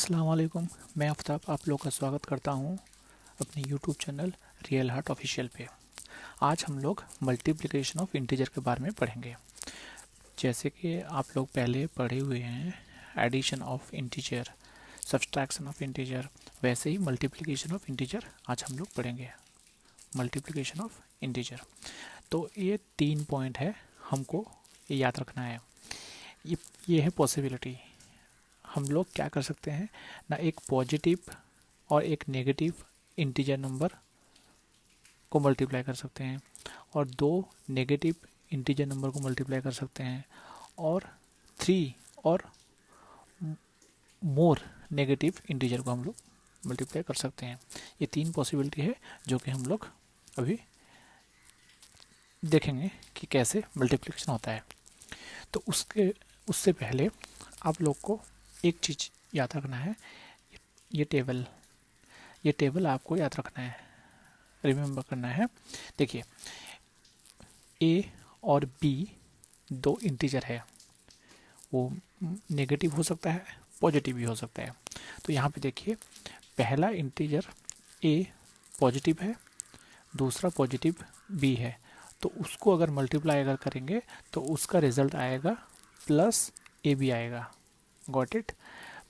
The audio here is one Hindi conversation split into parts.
अस्सलाम वालेकुम। मैं आफ्ताब आप लोग का स्वागत करता हूं अपने YouTube channel real heart official पे। आज हम लोग मल्टीप्लिकेशन ऑफ इंटीजर के बारे में पढ़ेंगे। जैसे कि आप लोग पहले पढ़े हुए हैं addition of integer, subtraction of integer, वैसे ही मल्टीप्लिकेशन ऑफ इंटीजर आज हम लोग पढ़ेंगे। मल्टीप्लिकेशन ऑफ इंटीजर, तो ये 3 पॉइंट है, हमको ये याद रखना है। ये है पॉसिबिलिटी। हम लोग क्या कर सकते हैं ना, एक पॉजिटिव और एक नेगेटिव इंटीजर नंबर को मल्टीप्लाई कर सकते हैं, और 2 नेगेटिव इंटीजर नंबर को मल्टीप्लाई कर सकते हैं, और 3 और मोर नेगेटिव इंटीजर को हम लोग मल्टीप्लाई कर सकते हैं। ये 3 पॉसिबिलिटी है जो कि हम लोग अभी देखेंगे कि कैसे मल्टीप्लिकेशन होता है। तो उससे पहले आप लोग को एक चीज़ याद रखना है। ये टेबल आपको याद रखना है, रिमेम्बर करना है। देखिए, ए और बी 2 इंटीजर है, वो नेगेटिव हो सकता है, पॉजिटिव भी हो सकता है। तो यहाँ पे देखिए, पहला इंटीजर ए पॉजिटिव है, दूसरा पॉजिटिव बी है, तो उसको अगर मल्टीप्लाई अगर करेंगे तो उसका रिजल्ट आएगा प्लस ए बी आएगा। Got it.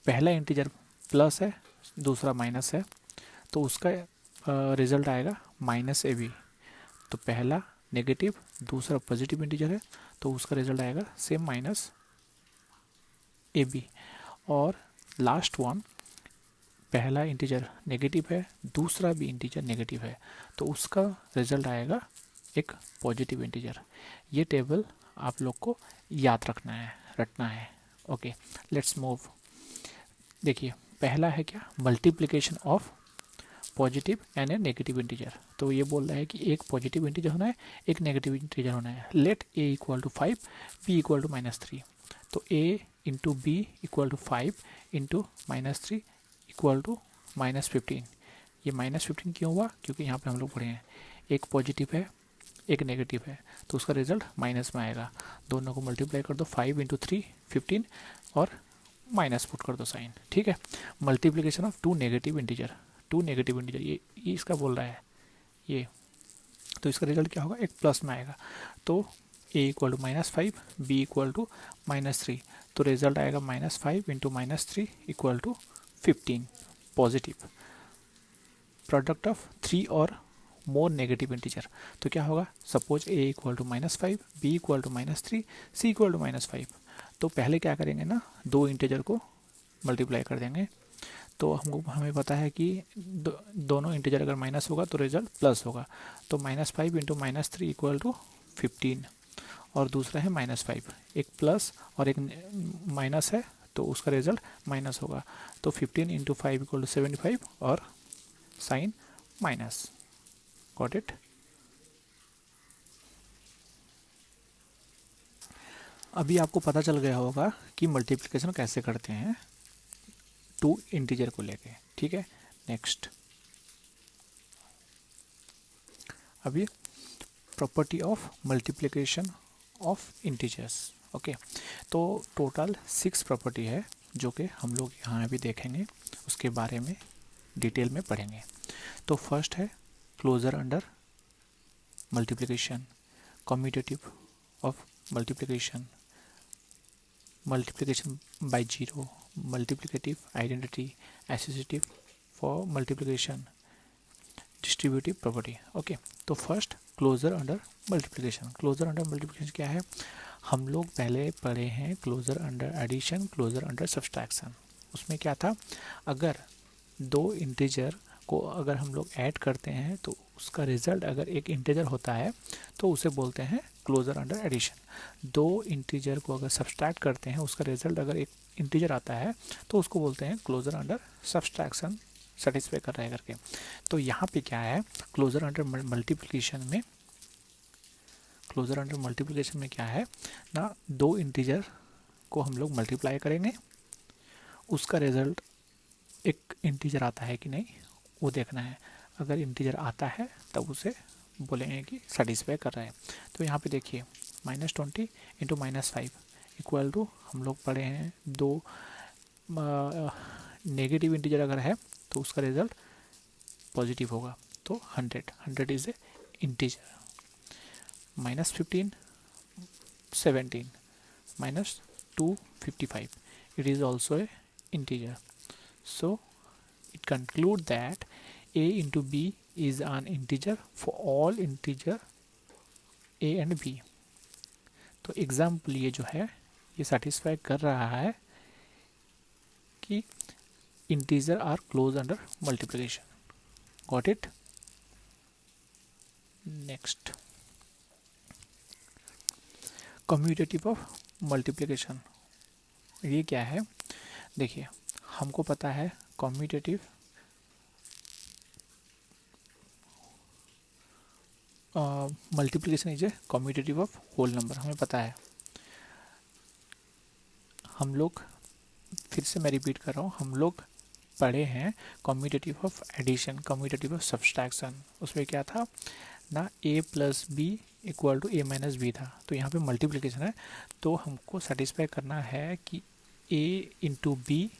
पहला इंटीजर प्लस है, दूसरा माइनस है, तो उसका रिजल्ट आएगा माइनस ए बी। तो पहला नेगेटिव, दूसरा पॉजिटिव इंटीजर है, तो उसका रिजल्ट आएगा सेम माइनस ए बी। और लास्ट वन, पहला इंटीजर नेगेटिव है, दूसरा भी इंटीजर नेगेटिव है, तो उसका रिजल्ट आएगा एक पॉजिटिव इंटीजर। ये टेबल आप लोग को याद रखना है। Okay, let's move. देखिए, पहला है क्या, multiplication of positive and A negative integer. तो ये बोल रहा है कि एक पॉजिटिव इंटीजर होना है, एक नेगेटिव इंटीजर होना है। Let a equal to 5, b equal to -3। तो a into b equal to 5 into -3 equal to -15। ये -15 क्यों हुआ? क्योंकि यहाँ पे हम लोग पढ़े हैं एक पॉजिटिव है, एक नेगेटिव है, तो उसका रिजल्ट माइनस में आएगा। दोनों को मल्टीप्लाई कर दो, 5 इंटू 3 15, और माइनस पुट कर दो साइन। ठीक है, मल्टीप्लिकेशन ऑफ 2 नेगेटिव इंटीजर, ये इसका बोल रहा है ये। तो इसका रिजल्ट क्या होगा, एक प्लस में आएगा। तो a equal to -5, b equal to -3, तो रिजल्ट आएगा -5 into -3 equal to 15 positive. Product of 3 और मोर नेगेटिव इंटीजर, तो क्या होगा, suppose a equal to -5, b equal to -3, c equal to -5। तो पहले क्या करेंगे ना, 2 इंटीजर को मल्टीप्लाई कर देंगे। तो हमें पता है कि दोनों इंटीजर अगर माइनस होगा तो रिजल्ट प्लस होगा। तो -5 इंटू -3 इक्वल टू 15, और दूसरा है -5, एक प्लस और एक माइनस है, तो उसका रिजल्ट माइनस होगा। तो 15 इंटू 5 इक्वल टू 75, और साइन माइनस। Got it. अभी आपको पता चल गया होगा कि मल्टीप्लिकेशन कैसे करते हैं 2 इंटीजर को लेके। ठीक है, नेक्स्ट। अभी property of multiplication of integers. Okay, तो टोटल 6 प्रॉपर्टी है जो कि हम लोग यहाँ भी देखेंगे, उसके बारे में डिटेल में पढ़ेंगे। तो फर्स्ट है closure under multiplication, commutative of multiplication, multiplication by zero, multiplicative identity, associative for multiplication, distributive property. Okay, तो first closure under multiplication. Closure under multiplication क्या है, हम लोग पहले पढ़े हैं closure under addition, closure under subtraction. उसमें क्या था, अगर 2 इंटीजर को अगर हम लोग ऐड करते हैं तो उसका रिजल्ट अगर एक इंटीजर होता है तो उसे बोलते हैं क्लोजर अंडर एडिशन। 2 इंटीजर को अगर सब्सट्रैक्ट करते हैं, उसका रिजल्ट अगर एक इंटीजर आता है तो उसको बोलते हैं क्लोजर अंडर सब्सट्रैक्शन, सेटिस्फाई कर रहा है करके। तो यहाँ पे क्या है, क्लोजर अंडर मल्टीप्लिकेशन में क्या है ना, 2 इंटीजर को हम लोग मल्टीप्लाई करेंगे, उसका रिजल्ट एक इंटीजर आता है कि नहीं वो देखना है। अगर इंटीजर आता है तब उसे बोलेंगे कि सेटिस्फाई कर रहा है। तो यहाँ पे देखिए, -20 इंटू -5 इक्वल टू, हम लोग पढ़े हैं 2 नेगेटिव इंटीजर अगर है तो उसका रिजल्ट पॉजिटिव होगा। तो 100 is a integer. -15 17 -2 55, it is also a integer. So it conclude that a into b is an integer for all integer a and b। तो एग्जाम्पल ये जो है ये सेटिस्फाई कर रहा है कि integer are close under multiplication. Got it? Next, commutative of multiplication. ये क्या है? देखिए, हमको पता है commutative multiplication is a commutative of whole number, हमें पता है। हम लोग, फिर से मैं रिपीट कर रहा हूँ, हम लोग पढ़े हैं commutative of addition, commutative of subtraction. उसमें क्या था ना, a plus b equal to a minus b था। तो यहाँ पे मल्टीप्लिकेशन है, तो हमको सेटिस्फाई करना है कि a into b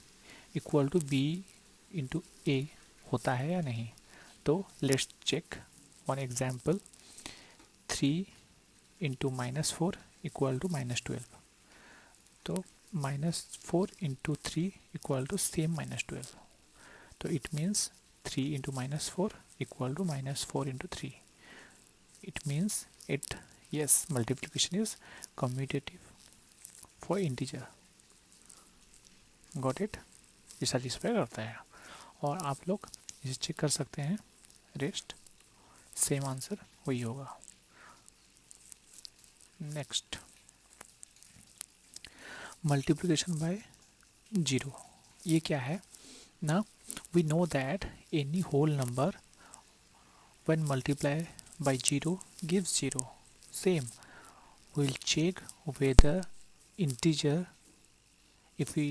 equal to b into a होता है या नहीं। तो let's check one example, 3 into -4 equal to -12। तो -4 इंटू 3 इक्वल टू सेम -12। तो it means 3 into -4 equal to -4 into 3। It means it, yes, multiplication is commutative for integer. Got it? ये satisfy करता है और आप लोग इसे चेक कर सकते हैं। रेस्ट सेम आंसर वही होगा। Next, multiplication by 0। ये क्या है ना, we know that any whole number when multiply by 0 gives 0. Same, we'll check whether integer, if we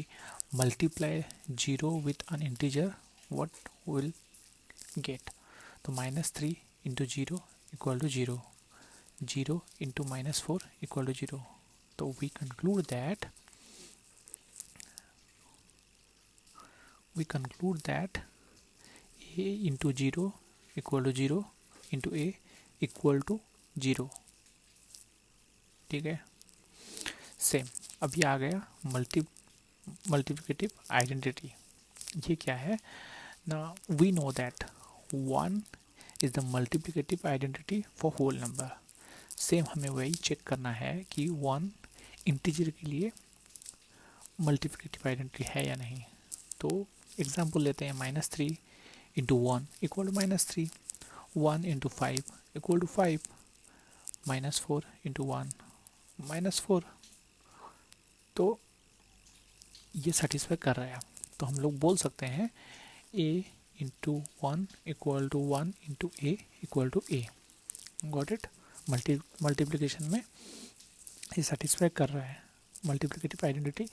multiply 0 with an integer, what we'll get? तो -3 into 0 equal to 0, 0 into -4 equal to 0. तो we conclude that a into 0 equal to 0 into a equal to 0। ठीक है, सेम। अभी आ गया मल्टीप्लिकेटिव आइडेंटिटी। ये क्या है ना, we know that 1 is the multiplicative identity for whole number. Same हमें वही चेक करना है कि 1 इंटीजर के लिए मल्टीप्लिकेटिव आइडेंटिटी है या नहीं। तो एग्जांपल लेते हैं, -3 into 1 equal to -3, 1 into 5 equal to 5, -4 into 1 -4। तो ये सेटिस्फाई कर रहा है। तो हम लोग बोल सकते हैं a into 1 equal to 1 into a equal to a. Got it? Multiplication में ये सेटिस्फाई कर रहा है। Multiplicative identity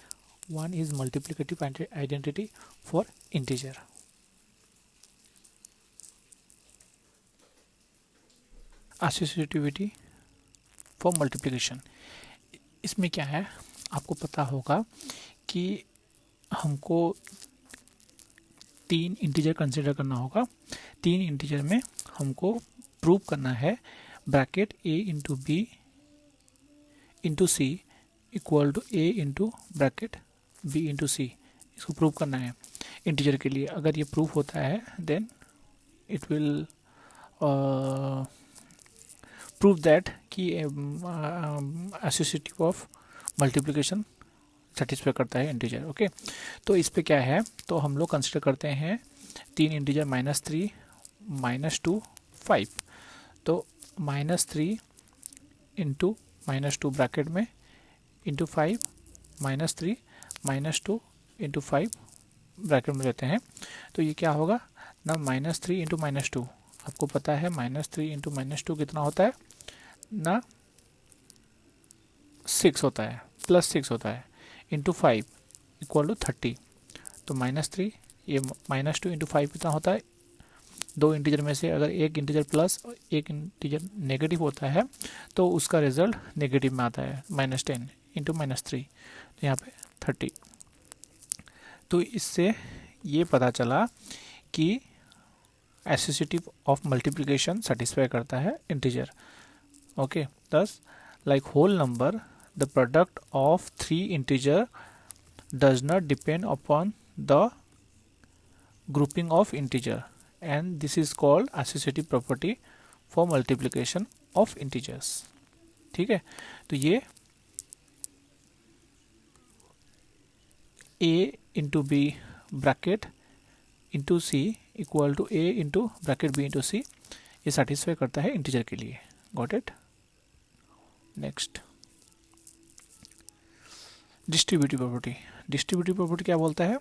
1 is multiplicative identity for integer. Associativity for multiplication, इसमें क्या है, आपको पता होगा कि हमको 3 इंटीजर कंसिडर करना होगा। 3 इंटीजर में हमको प्रूव करना है bracket a into b into c equal to a into bracket b into c. इसको प्रूव करना है इंटीजर के लिए। अगर ये प्रूव होता है then it will prove that कि एसोसिएटिव ऑफ मल्टीप्लिकेशन सेटिस्फाई करता है इंटीजर। ओके, तो इस पे क्या है, तो हम लोग कंसिडर करते हैं 3 इंटीजर, -3 -2 5। तो -3 इंटू -2 ब्रैकेट में इंटू 5 -3 -2 इंटू 5 ब्रैकेट में लेते हैं। तो ये क्या होगा ना, -3 इंटू -2, आपको पता है -3 इंटू -2 कितना होता है ना, 6 होता है, +6 होता है, इंटू 5 इक्वल टू 30। तो -3 ये -2 इंटू 5 कितना होता है, 2 इंटीजर में से अगर एक इंटीजर प्लस और एक इंटीजर नेगेटिव होता है तो उसका रिजल्ट नेगेटिव में आता है, -10 इंटू -3, तो यहाँ पे 30। तो इससे ये पता चला कि एसोसिएटिव ऑफ मल्टीप्लिकेशन सेटिस्फाई करता है integer. Okay, thus like whole number the product of three integer does not depend upon the grouping of integer and this is called associative property for multiplication of integers। ठीक है, तो ये a into b bracket into c equal to a into bracket b into c, ये सेटिस्फाई करता है इंटीजर के लिए। Got it. Next, distributive property. Distributive property क्या बोलता है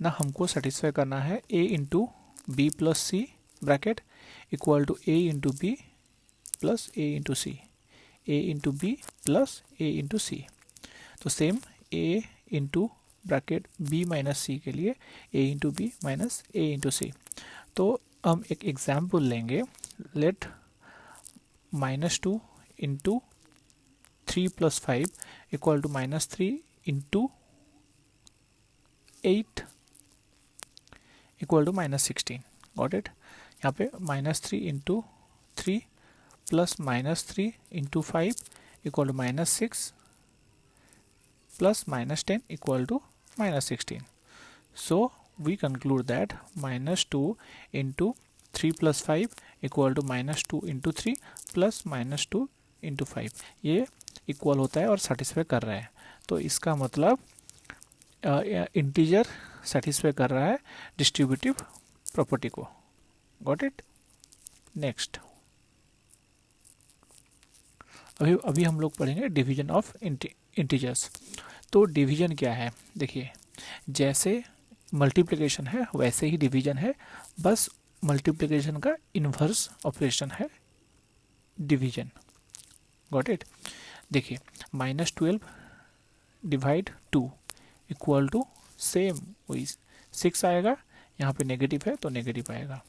ना, हमको सेटिस्फाई करना है a into b plus c bracket equal to a into b plus a into c, a into b plus a into c. तो same a into bracket b minus c के लिए a into b minus a into c. तो हम एक एग्जाम्पल लेंगे, let -2 into 3 plus 5 equal to -3 into 8 equal to -16। Got it. यहाँ पे -3 into 3 plus -3 into 5 equal to -6 plus -10 equal to -16. So we conclude that -2 into 3 plus 5 equal to -2 into 3 plus -2 into 5, ये इक्वल होता है और सेटिस्फाई कर रहा है। तो इसका मतलब इंटीजर सेटिस्फाई कर रहा है डिस्ट्रीब्यूटिव प्रॉपर्टी को। Got it. नेक्स्ट, अभी हम लोग पढ़ेंगे डिवीजन ऑफ इंटीजर्स। तो डिवीजन क्या है, देखिए जैसे मल्टीप्लिकेशन है वैसे ही डिवीजन है, बस मल्टीप्लिकेशन का इन्वर्स ऑपरेशन है डिवीजन। Got it. देखिए -12 डिवाइड 2 इक्वल टू सेम वही 6 आएगा, यहाँ पे नेगेटिव है तो नेगेटिव आएगा।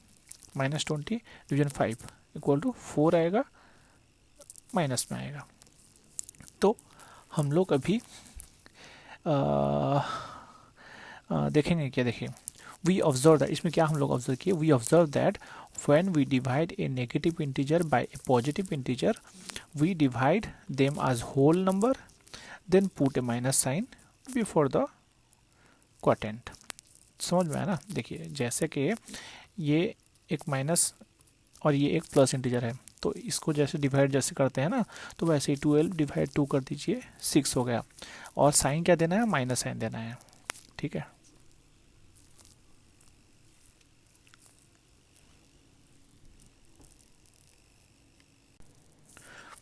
-20 डिवीजन 5 इक्वल टू 4 आएगा, माइनस में आएगा। तो हम लोग अभी देखेंगे क्या, देखिए वी ऑब्जर्व दैट, इसमें क्या हम लोग ऑब्जर्व किए, we observe that when we divide a negative integer by a positive integer we divide them as whole number then put a minus sign before the quotient. समझ में आया ना। देखिए जैसे कि ये एक माइनस और ये एक प्लस इंटीजर है, तो इसको जैसे डिवाइड जैसे करते हैं ना, तो वैसे ही 12 डिवाइड 2 कर दीजिए, 6 हो गया। और साइन क्या देना है, माइनस साइन देना है। ठीक है।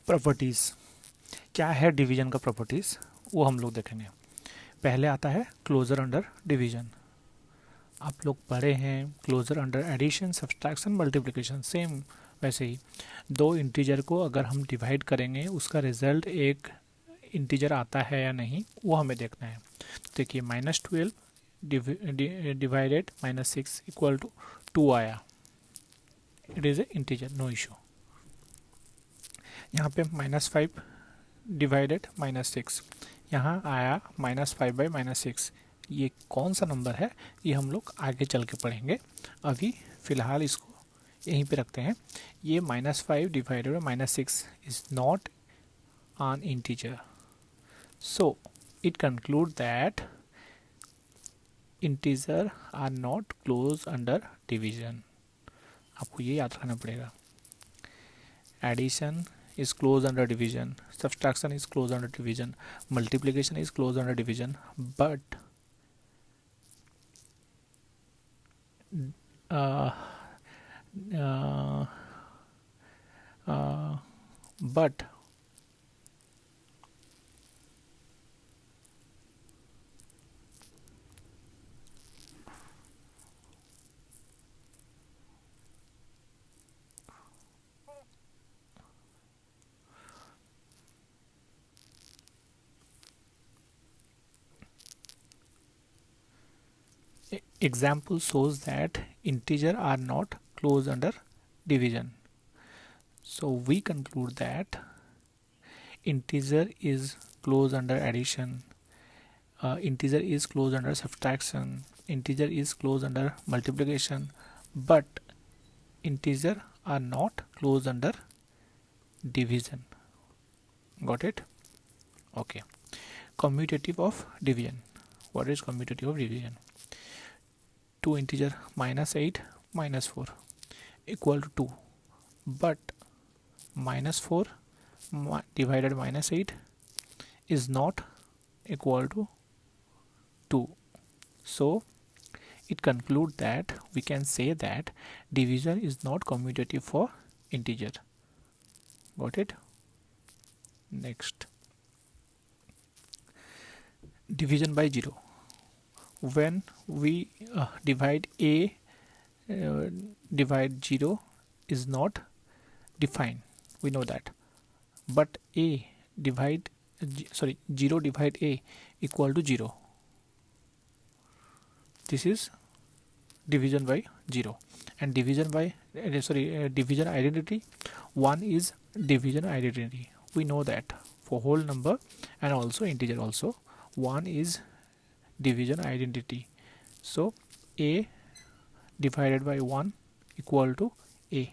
प्रॉपर्टीज क्या है डिवीजन का, प्रॉपर्टीज वो हम लोग देखेंगे। पहले आता है क्लोजर अंडर डिवीजन। आप लोग पढ़े हैं closure under addition, subtraction, multiplication, same वैसे ही दो इंटीजर को अगर हम डिवाइड करेंगे उसका रिजल्ट एक इंटीजर आता है या नहीं, वो हमें देखना है। तो देखिए -12 डिवाइडेड -6 इक्वल टू 2 आया, it is a integer, no issue. यहाँ पे -5 डिवाइडेड -6, यहाँ आया -5/-6। ये कौन सा नंबर है ये हम लोग आगे चल के पढ़ेंगे, अभी फ़िलहाल इसको यहीं पे रखते हैं। ये -5 divided by -6 is not an integer, so it conclude that integer are not closed under division। आपको ये याद रखना पड़ेगा। addition is closed under division, subtraction is closed under division, multiplication is closed under division, but but example shows that integer are not closed under division. So we conclude that integer is closed under addition, integer is closed under subtraction, integer is closed under multiplication, but integer are not closed under division. Got it? Okay. Commutative of division. What is commutative of division? Two integer minus 8 minus 4 equal to 2, but minus 4 divided minus 8 is not equal to 2. So it concludes that we can say that division is not commutative for integer. Got it? Next, division by 0. When we divide a, divide 0 is not defined, we know that, but a divide 0 divide a equal to 0. This is division by 0. And division by division identity, 1 is division identity. We know that for whole number and also integer also, 1 is division identity. So a divided by 1 equal to a.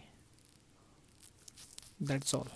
That's all.